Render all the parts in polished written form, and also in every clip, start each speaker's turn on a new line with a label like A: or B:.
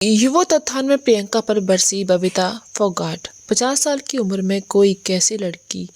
A: युवोत्थान में प्रियंका पर बरसी बबीता फोगाट। 50 साल की उम्र में कोई कैसी लड़की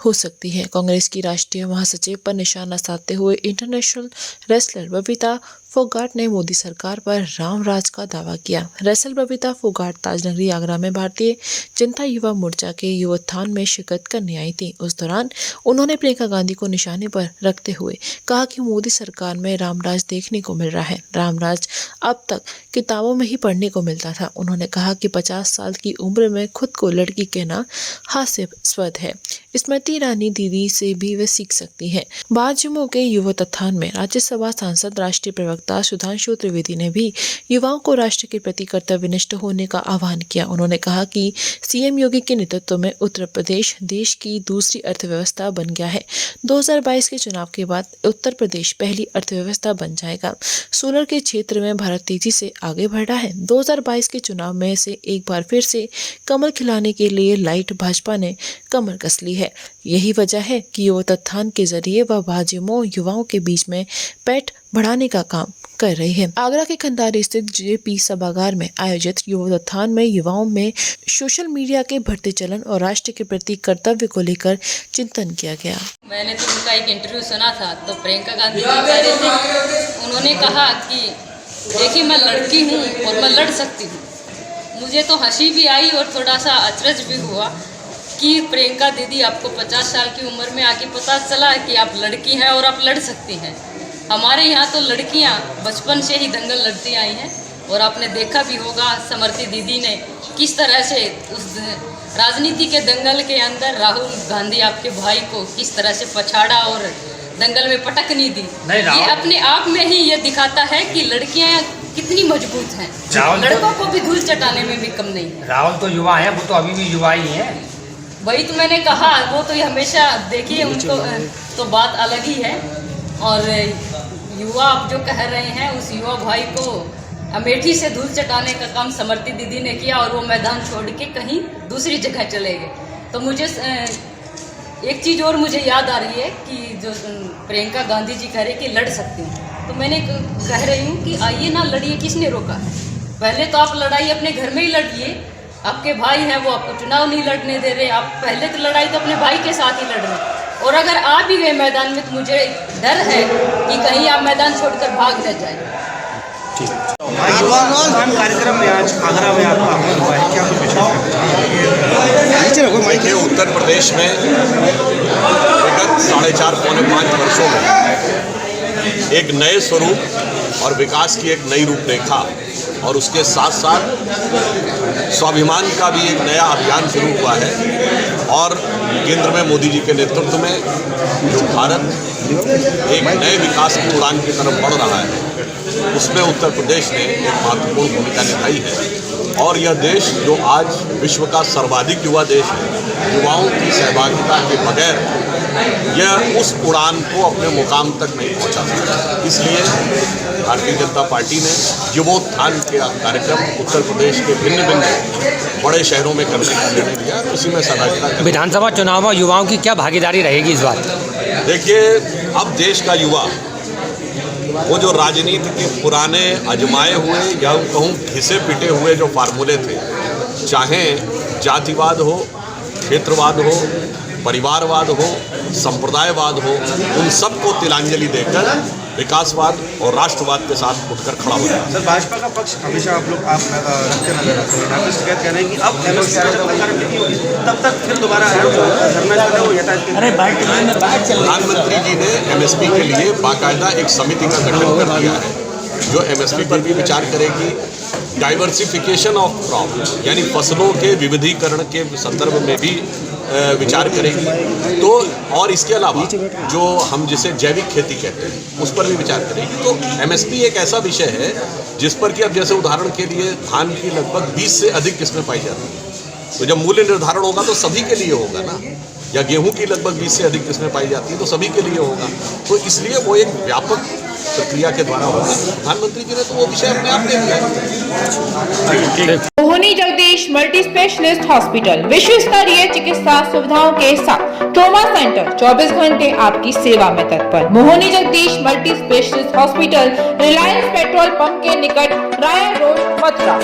A: हो सकती है? कांग्रेस की राष्ट्रीय महासचिव पर निशाना साधते हुए इंटरनेशनल रेसलर बबीता फोगाट ने मोदी सरकार पर राम राज का दावा किया। रेसलर बबीता फोगाट ताजनगरी आगरा में भारतीय जनता युवा मोर्चा के युवोत्थान में शिरकत करने आई थी। उस दौरान उन्होंने प्रियंका गांधी को निशाने पर रखते हुए कहा कि मोदी सरकार में रामराज देखने को मिल रहा है। रामराज अब तक किताबों में ही पढ़ने को मिलता था। उन्होंने कहा कि 50 साल की उम्र में खुद को लड़की कहना हास्यास्पद है। स्मृति ईरानी दीदी से भी वे सीख सकती हैं। भाजपा के युवोत्थान में राज्यसभा सांसद राष्ट्रीय प्रवक्ता सुधांशु त्रिवेदी ने भी युवाओं को राष्ट्र के प्रति कर्तव्यनिष्ठ होने का आह्वान किया। उन्होंने कहा कि सीएम योगी के नेतृत्व में उत्तर प्रदेश देश की दूसरी अर्थव्यवस्था बन गया है। 2022 के चुनाव के बाद उत्तर प्रदेश पहली अर्थव्यवस्था बन जाएगा। सोलर के क्षेत्र में भारत तेजी से आगे बढ़ रहा है। 2022 के चुनाव में से एक बार फिर से कमल खिलाने के लिए लाइट भाजपा ने कमर कस ली है। यही वजह है कि युवोत्थान के जरिए वह भाजपा युवाओं के बीच में पैठ बढ़ाने का काम कर रही है। आगरा के खंडारी स्थित जेपी सभागार में आयोजित युवोत्थान में युवाओं में सोशल मीडिया के बढ़ते चलन और राष्ट्र के प्रति कर्तव्य को लेकर चिंतन किया गया।
B: मैंने तो उनका एक इंटरव्यू सुना था, तो प्रियंका गांधी जी कह रहे थे, उन्होंने कहा कि देखिए मैं लड़की हूँ और मैं लड़ सकती हूँ। मुझे तो हंसी भी आई और थोड़ा सा अचरज भी हुआ कि प्रियंका दीदी आपको 50 साल की उम्र में आके पता चला कि आप लड़की हैं और आप लड़ सकती हैं। हमारे यहाँ तो लड़कियाँ बचपन से ही दंगल लड़ती आई हैं और आपने देखा भी होगा समृति दीदी ने किस तरह से उस राजनीति के दंगल के अंदर राहुल गांधी आपके भाई को किस तरह से पछाड़ा और दंगल में पटकनी दी। ये अपने आप में ही ये दिखाता है कि लड़कियाँ कितनी मजबूत हैं। लड़कों को भी धूल चटाने में भी कम नहीं है।
C: राहुल तो युवा है, वो तो अभी भी युवा ही है।
B: वही तो मैंने कहा, वो तो हमेशा देखिए उनको तो बात अलग ही है। और युवा आप जो कह रहे हैं उस युवा भाई को अमेठी से धूल चटाने का काम समृति दीदी ने किया और वो मैदान छोड़ के कहीं दूसरी जगह चले गए। तो मुझे एक चीज़ और मुझे याद आ रही है कि जो प्रियंका गांधी जी कह रहे कि लड़ सकती हूँ, तो मैंने कह रही हूँ कि आइए ना लड़िए, किसने रोका है? पहले तो आप लड़ाई अपने घर में ही लड़िए। आपके भाई हैं वो आपको चुनाव नहीं लड़ने दे रहे, आप पहले तो लड़ाई तो अपने भाई के साथ ही लड़ रहे। और अगर आ भी गए मैदान में तो मुझे डर है कि कहीं आप मैदान छोड़कर भाग न जाए।
D: कार्यक्रम में आज आगरा में आपका आगमन हुआ है, क्या
E: देखिए उत्तर प्रदेश में विगत 4.5-5 वर्षों में एक नए स्वरूप और विकास की एक नई रूपरेखा और उसके साथ साथ स्वाभिमान का भी एक नया अभियान शुरू हुआ है। और केंद्र में मोदी जी के नेतृत्व में जो भारत एक नए विकास की उड़ान की तरफ बढ़ रहा है, उसमें उत्तर प्रदेश ने एक महत्वपूर्ण भूमिका निभाई है। और यह देश जो आज विश्व का सर्वाधिक युवा देश है, युवाओं की सहभागिता के बगैर यह उस उड़ान को अपने मुकाम तक नहीं पहुंचा सकता। इसलिए भारतीय जनता पार्टी ने युवोत्थान के कार्यक्रम उत्तर प्रदेश के भिन्न भिन्न बड़े शहरों में करने का निर्णय लिया। उसी में सहभागिता।
C: विधानसभा चुनाव में युवाओं की क्या भागीदारी रहेगी इस बार?
E: देखिए, अब देश का युवा वो जो राजनीति के पुराने आजमाए हुए या कहूँ घिसे पिटे हुए जो फार्मूले थे, चाहे जातिवाद हो, क्षेत्रवाद हो, परिवारवाद हो, संप्रदायवाद हो, उन सबको तिलांजलि देकर विकासवाद और राष्ट्रवाद के साथ उठकर खड़ा हो रहा है।
D: सर, भाजपा का पक्ष हमेशा आप रखते नजर आते हैं। आप शिकायत कह रहे हैं कि अब नहीं होगी, तब तक फिर दोबारा
E: प्रधानमंत्री जी ने एमएसपी के लिए बाकायदा एक समिति का गठन कर दिया है जो एमएसपी पर भी विचार करेगी। डाइवर्सिफिकेशन ऑफ क्रॉप यानी फसलों के विविधीकरण के संदर्भ में भी विचार करेगी। तो और इसके अलावा जो हम जिसे जैविक खेती कहते हैं उस पर भी विचार करेगी। तो एमएसपी एक ऐसा विषय है जिस पर कि अब जैसे उदाहरण के लिए धान की लगभग 20 से अधिक किस्में पाई जाती हैं, तो जब मूल्य निर्धारण होगा तो सभी के लिए होगा ना, या गेहूं की लगभग 20 से अधिक किस्में पाई जाती हैं तो सभी के लिए होगा। तो इसलिए वो एक व्यापक प्रक्रिया के द्वारा होगा। प्रधानमंत्री जी ने तो वो विषय अपने आप ले लिया।
A: मोहनी जगदीश मल्टी स्पेशलिस्ट हॉस्पिटल विश्व स्तरीय चिकित्सा सुविधाओं के साथ
F: ट्रॉमा सेंटर 24 घंटे आपकी सेवा में तत्पर। Mohini Jagdish multi specialist hospital, Reliance petrol pump के निकट, राया रोड, मथुरा।